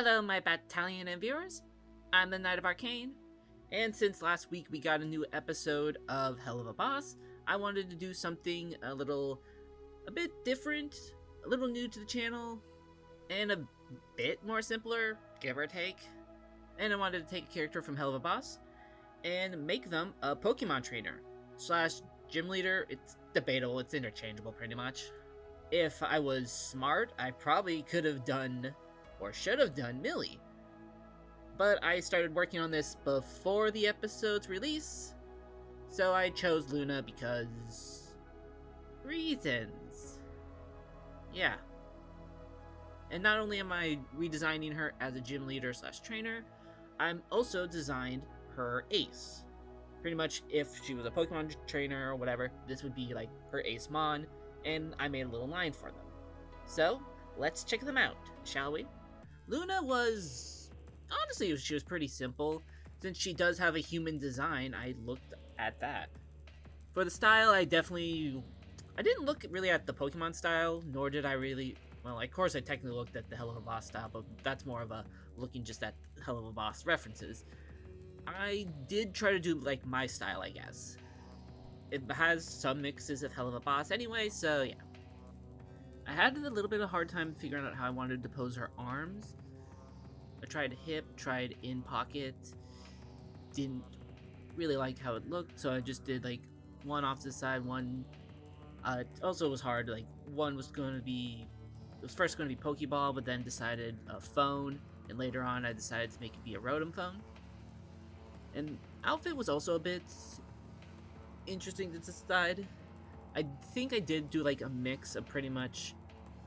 Hello, my battalion and viewers. I'm the Knight of Arcane, and since last week we got a new episode of Helluva Boss, I wanted to do something a bit different, a little new to the channel, and a bit more simpler, give or take. And I wanted to take a character from Helluva Boss and make them a Pokemon trainer slash gym leader. It's debatable, it's interchangeable pretty much. If I was smart, I probably could have done, or should have done, Millie. But I started working on this before the episode's release, so I chose Loona because... reasons. Yeah. And not only am I redesigning her as a gym leader slash trainer, I'm also designed her ace. Pretty much, if she was a Pokemon trainer or whatever, this would be like her ace mon, and I made a little line for them. So, let's check them out, shall we? Loona was... honestly, she was pretty simple. Since she does have a human design, I looked at that. For the style, I didn't look really at the Pokemon style, nor did I really... well, of course I technically looked at the Helluva Boss style, but that's more of a looking just at Helluva Boss references. I did try to do, like, my style, I guess. It has some mixes of Helluva Boss anyway, so yeah. I had a little bit of a hard time figuring out how I wanted to pose her arms. I tried hip, tried in pocket, didn't really like how it looked, so I just did like one off to the side, one. It also was hard, like one was going to be, it was first going to be Pokeball, but then decided a phone, and later on I decided to make it be a Rotom phone. And outfit was also a bit interesting to decide. I think I did do like a mix of pretty much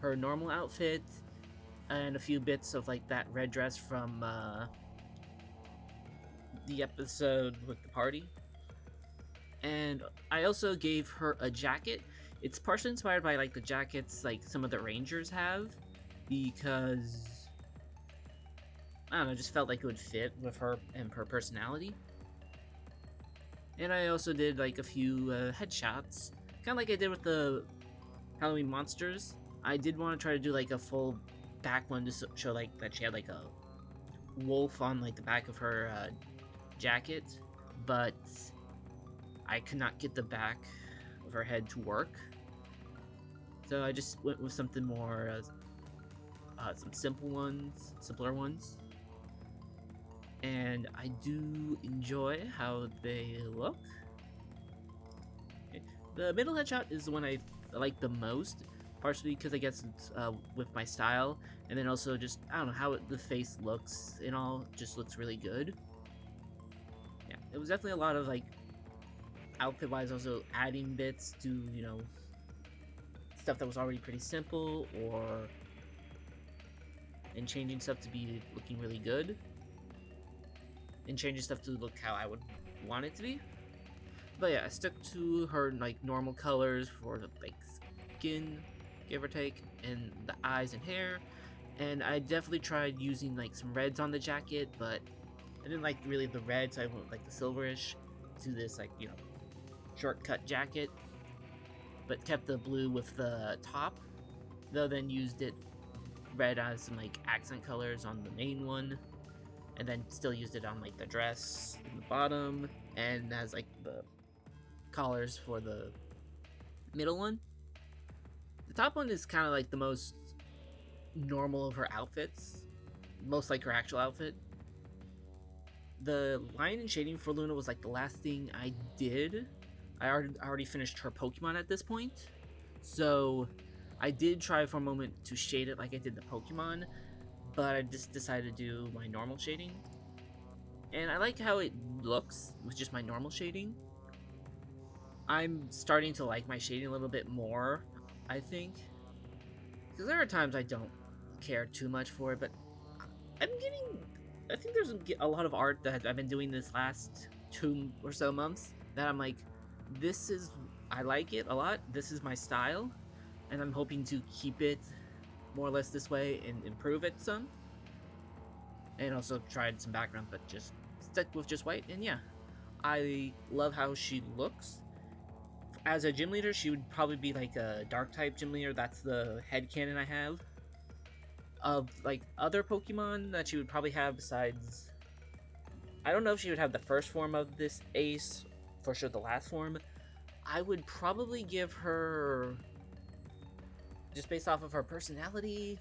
her normal outfit and a few bits of like that red dress from the episode with the party. And I also gave her a jacket. It's partially inspired by like the jackets like some of the Rangers have, because I don't know, just felt like it would fit with her and her personality. And I also did like a few headshots, kind of like I did with the Halloween monsters. I did want to try to do like a full back one to show like that she had like a wolf on like the back of her jacket, but I could not get the back of her head to work, so I just went with something more some simpler ones, and I do enjoy how they look. Okay. The middle headshot is the one I like the most, partially because I guess it's with my style, and then also just, I don't know, how the face looks and all just looks really good. Yeah, it was definitely a lot of like outfit-wise, also adding bits to, you know, stuff that was already pretty simple, and changing stuff to be looking really good, and changing stuff to look how I would want it to be. But yeah, I stuck to her like normal colors for the like skin, give or take, and the eyes and hair. And I definitely tried using like some reds on the jacket, but I didn't like really the red, so I went like the silverish to this like, you know, shortcut jacket, but kept the blue with the top, though then used it red as some like accent colors on the main one, and then still used it on like the dress in the bottom, and as like the collars for the middle one. The top one is kind of like the most normal of her outfits, most like her actual outfit. The line and shading for Loona was like the last thing I did. I already finished her Pokemon at this point, so I did try for a moment to shade it like I did the Pokemon, but I just decided to do my normal shading. And I like how it looks with just my normal shading. I'm starting to like my shading a little bit more, I think, because there are times I don't care too much for it, but I think there's a lot of art that I've been doing this last 2 or so months that I'm like, I like it a lot, this is my style, and I'm hoping to keep it more or less this way and improve it some. And also tried some background, but just stuck with just white, and yeah, I love how she looks. As a gym leader, she would probably be like a dark type gym leader. That's the headcanon I have. of like other Pokemon that she would probably have besides, I don't know if she would have the first form of this ace, for sure the last form. I would probably give her, just based off of her personality,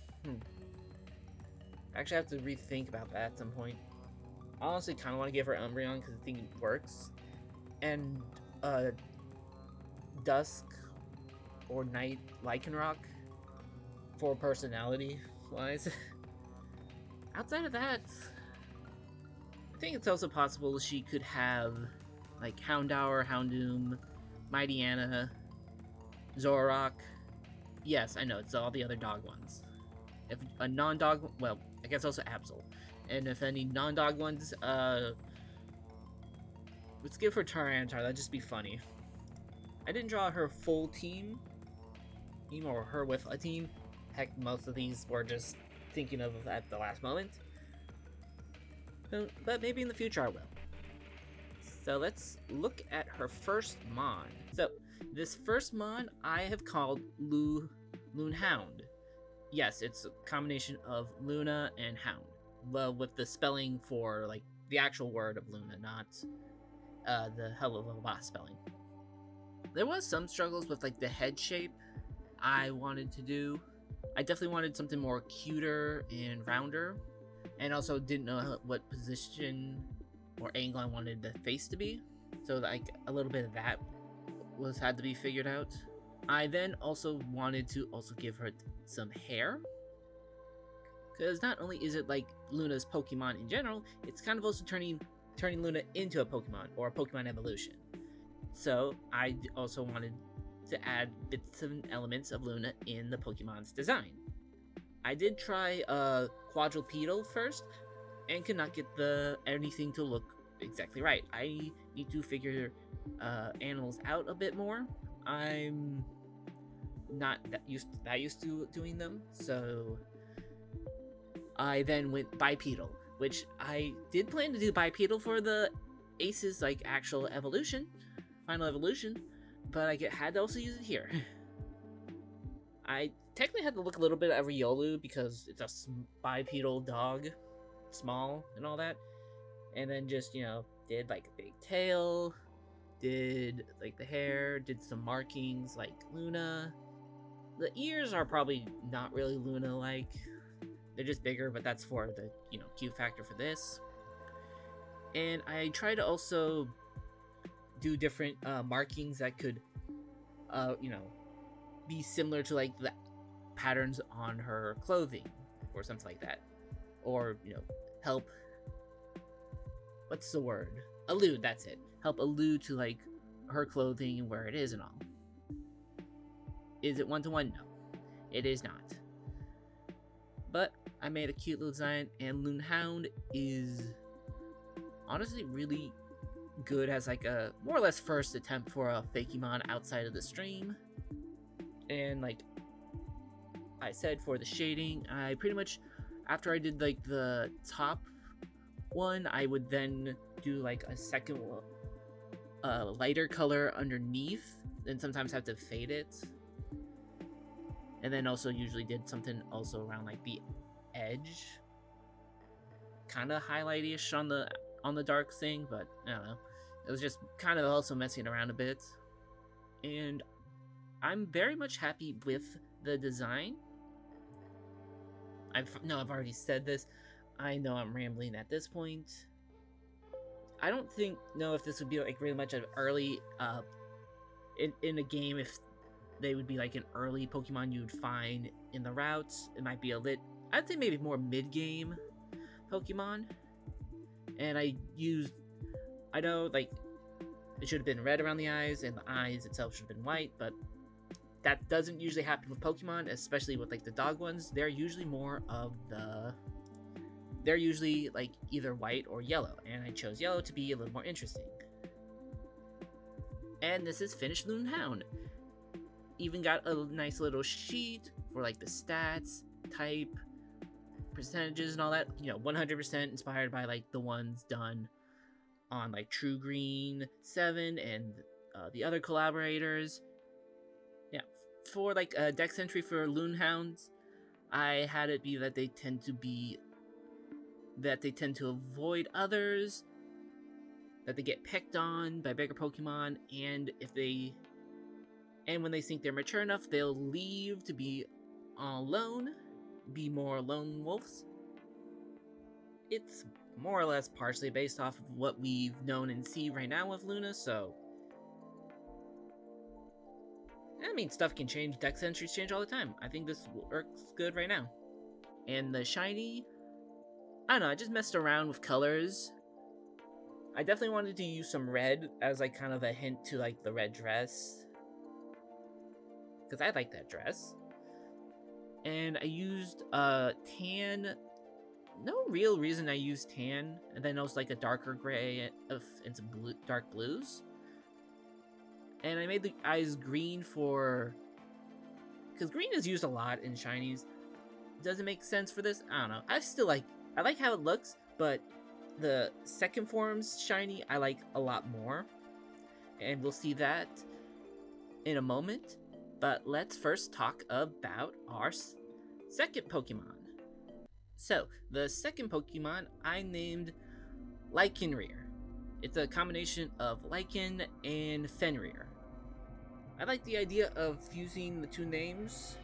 I actually have to rethink about that at some point. I honestly kind of want to give her Umbreon because I think it works. And Dusk or Night Lycanroc for personality wise. Outside of that, I think it's also possible she could have like Houndour, Houndoom, Mightyena, Zoroark. Yes, I know, it's all the other dog ones. If a non-dog, well, I guess also Absol. And if any non-dog ones, let's give her Tyranitar, that'd just be funny. I didn't draw her full team, or her with a team. Heck, most of these were just thinking of at the last moment. But maybe in the future I will. So let's look at her first Mon. So this first Mon I have called Loonhound. Yes, it's a combination of Loona and Hound. Well, with the spelling for like the actual word of Loona, not the Helluva Boss spelling. There was some struggles with like the head shape I wanted to do. I definitely wanted something more cuter and rounder, and also didn't know what position or angle I wanted the face to be. So like a little bit of that had to be figured out. I then also wanted to also give her some hair, because not only is it like Luna's Pokemon in general, it's kind of also turning Loona into a Pokemon, or a Pokemon evolution. So I also wanted to add bits and elements of Loona in the Pokemon's design. I did try quadrupedal first, and could not get anything to look exactly right. I need to figure animals out a bit more. I'm not that used to doing them, so I then went bipedal, which I did plan to do bipedal for the Ace's like actual evolution, final evolution, but I had to also use it here. I technically had to look a little bit at Riolu because it's a bipedal dog, small and all that, and then just, you know, did like a big tail, did like the hair, did some markings like Loona. The ears are probably not really Loona like, they're just bigger, but that's for the, you know, cute factor for this. And I try to also do different markings that could you know, be similar to like the patterns on her clothing or something like that, or, you know, help, what's the word, allude, that's it, help allude to like her clothing and where it is and all. Is it one-to-one? No, it is not. But I made a cute little design, and Loonhound is honestly really good as like a more or less first attempt for a Fakemon outside of the stream. And like I said, for the shading, I pretty much, after I did like the top one, I would then do like a second lighter color underneath, and sometimes have to fade it. And then also usually did something also around like the edge, kind of highlighty-ish on the dark thing, but I don't know. It was just kind of also messing around a bit. And I'm very much happy with the design. I've already said this. I know I'm rambling at this point. I don't know if this would be like really much an early in a game, if they would be like an early Pokemon you would find in the routes. It might be I'd say maybe more mid-game Pokemon. And I know like it should have been red around the eyes, and the eyes itself should have been white, but that doesn't usually happen with Pokemon, especially with like the dog ones. They're usually like either white or yellow, and I chose yellow to be a little more interesting. And this is finished Loonhound. Even got a nice little sheet for like the stats, type, percentages, and all that. You know, 100% inspired by like the ones done on like True Green 7 and the other collaborators. Yeah, for like a dex entry for Loonhounds, I had it be that they tend to avoid others, that they get picked on by bigger Pokemon, and when they think they're mature enough, they'll leave to be alone, be more lone wolves. It's more or less partially based off of what we've known and see right now with Loona, so I mean, stuff can change, dex entries change all the time. I think this works good right now. And the shiny, I don't know, I just messed around with colors. I definitely wanted to use some red as like kind of a hint to like the red dress, because I like that dress. And I used tan. No real reason I used tan, and then also like a darker gray and some dark blues. And I made the eyes green because green is used a lot in shinies. Does it make sense for this? I don't know. I like how it looks, but the second form's shiny I like a lot more. And we'll see that in a moment. But let's first talk about our second Pokemon. So, the second Pokemon I named Lycanrear. It's a combination of Lycan and Fenrir. I like the idea of fusing the two names,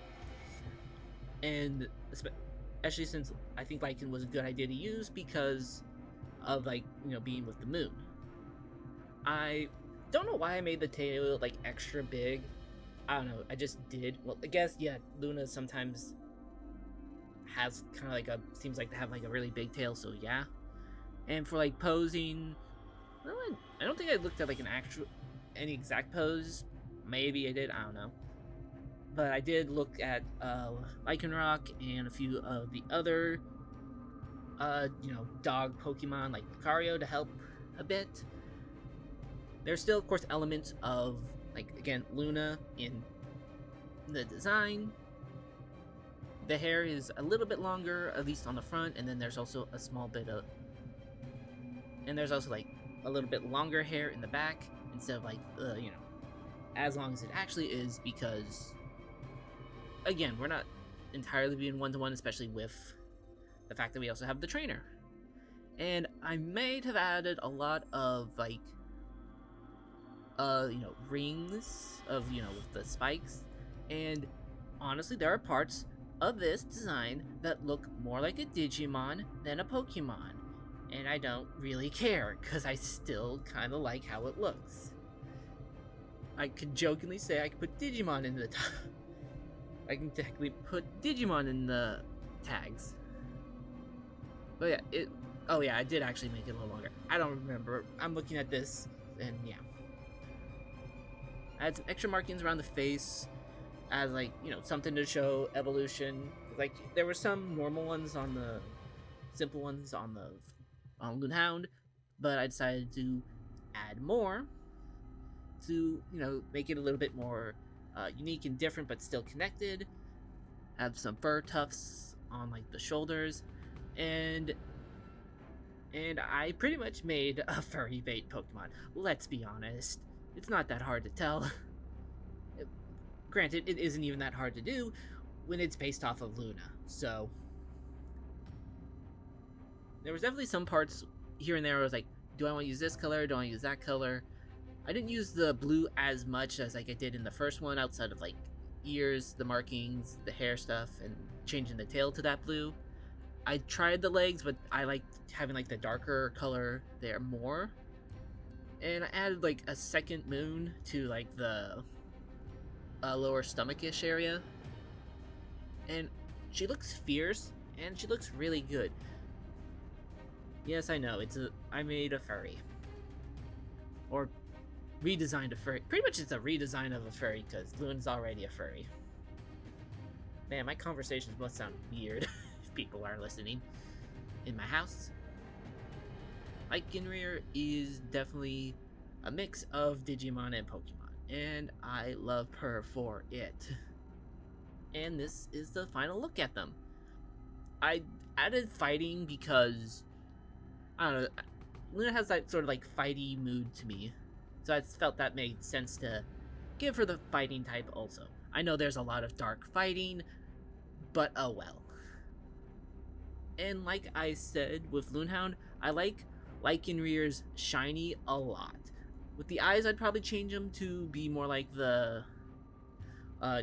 and especially since I think Lycan was a good idea to use because of, like, you know, being with the moon. I don't know why I made the tail, like, extra big. I don't know, I just did. Well, I guess, yeah, Loona sometimes has kind of like seems like to have like a really big tail, so yeah. And for like posing, well, I don't think I looked at like any exact pose. Maybe I did, I don't know. But I did look at Lycanroc and a few of the other dog Pokemon like Lucario to help a bit. There's still, of course, elements of, like, again, Loona in the design. The hair is a little bit longer, at least on the front, and then there's also a small bit of... And there's also, like, a little bit longer hair in the back, instead of, like, as long as it actually is, because, again, we're not entirely being one-to-one, especially with the fact that we also have the trainer. And I might have added a lot of, like, rings of, with the spikes. And honestly, there are parts of this design that look more like a Digimon than a Pokemon. And I don't really care, because I still kind of like how it looks. I could jokingly say I could put Digimon in the I can technically put Digimon in the tags. But yeah, I did actually make it a little longer. I don't remember. I'm looking at this, and yeah. I had some extra markings around the face as, like, something to show evolution. Like, there were some normal ones on the simple ones on Loonhound, but I decided to add more to, make it a little bit more unique and different, but still connected. Have some fur tufts on, like, the shoulders, and I pretty much made a furry bait Pokemon. Let's be honest. It's not that hard to tell. Granted, it isn't even that hard to do when it's based off of Loona, so... There was definitely some parts here and there where I was like, do I want to use this color? Do I want to use that color? I didn't use the blue as much as, like, I did in the first one, outside of, like, ears, the markings, the hair stuff, and changing the tail to that blue. I tried the legs, but I liked having, like, the darker color there more. And I added, like, a second moon to, like, the lower stomach-ish area. And she looks fierce, and she looks really good. Yes, I know, I made a furry. Or redesigned a furry. Pretty much it's a redesign of a furry, because Loona's already a furry. Man, my conversations must sound weird if people are listening in my house. Lycanrear is definitely a mix of Digimon and Pokemon, and I love her for it. And this is the final look at them. I added fighting because, I don't know, Loona has that sort of like fighty mood to me, so I felt that made sense to give her the fighting type also. I know there's a lot of dark fighting, but oh well. And like I said with Loonhound, I like Lycanrear's shiny a lot. With the eyes, I'd probably change them to be more like the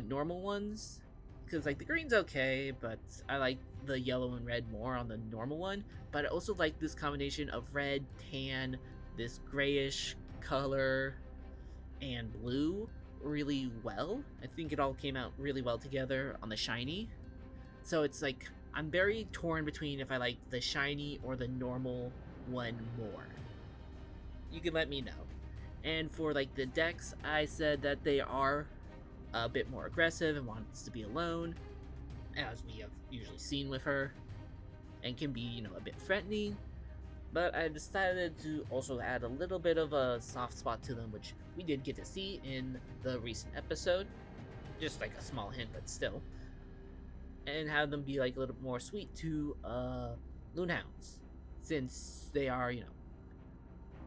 normal ones, because like the green's okay, but I like the yellow and red more on the normal one. But I also like this combination of red, tan, this grayish color, and blue really well. I think it all came out really well together on the shiny. So it's like I'm very torn between if I like the shiny or the normal one more. You can let me know. And for like the decks, I said that they are a bit more aggressive and wants to be alone, as we have usually seen with her, and can be, you know, a bit threatening. But I decided to also add a little bit of a soft spot to them, which we did get to see in the recent episode. Just like a small hint, but still. And have them be like a little more sweet to Loonhounds, since they are, you know,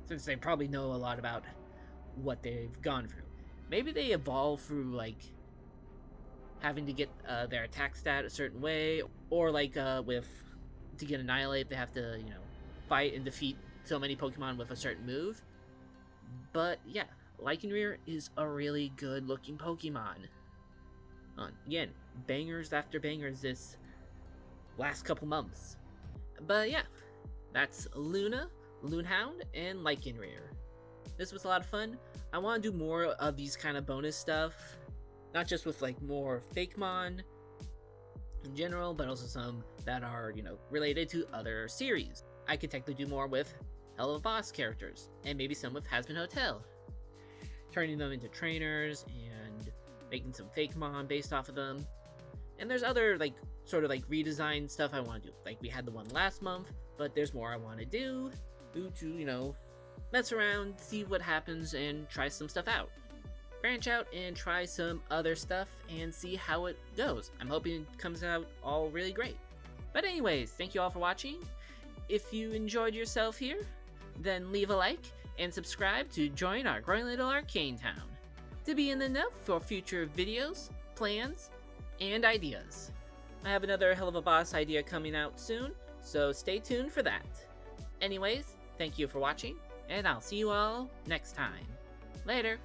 since they probably know a lot about what they've gone through. Maybe they evolve through like having to get their attack stat a certain way, or like with to get Annihilate, they have to, you know, fight and defeat so many Pokemon with a certain move. But yeah, Lycanrear is a really good looking Pokemon. Again, bangers after bangers this last couple months. But yeah, that's Loona, Loonhound, and Lycanrear. This was a lot of fun. I want to do more of these kind of bonus stuff, not just with like more Fakemon in general, but also some that are, you know, related to other series. I could technically do more with Helluva Boss characters, and maybe some with Hazbin Hotel, turning them into trainers and making some Fakemon based off of them. And there's other like sort of like redesign stuff I want to do. Like we had the one last month, but there's more I want to do to, you know, mess around, see what happens, and try some stuff out. Branch out and try some other stuff and see how it goes. I'm hoping it comes out all really great. But anyways, thank you all for watching. If you enjoyed yourself here, then leave a like and subscribe to join our growing little Arcane town to be in the know for future videos, plans, and ideas. I have another Helluva Boss idea coming out soon, so stay tuned for that. Anyways, thank you for watching, and I'll see you all next time. Later!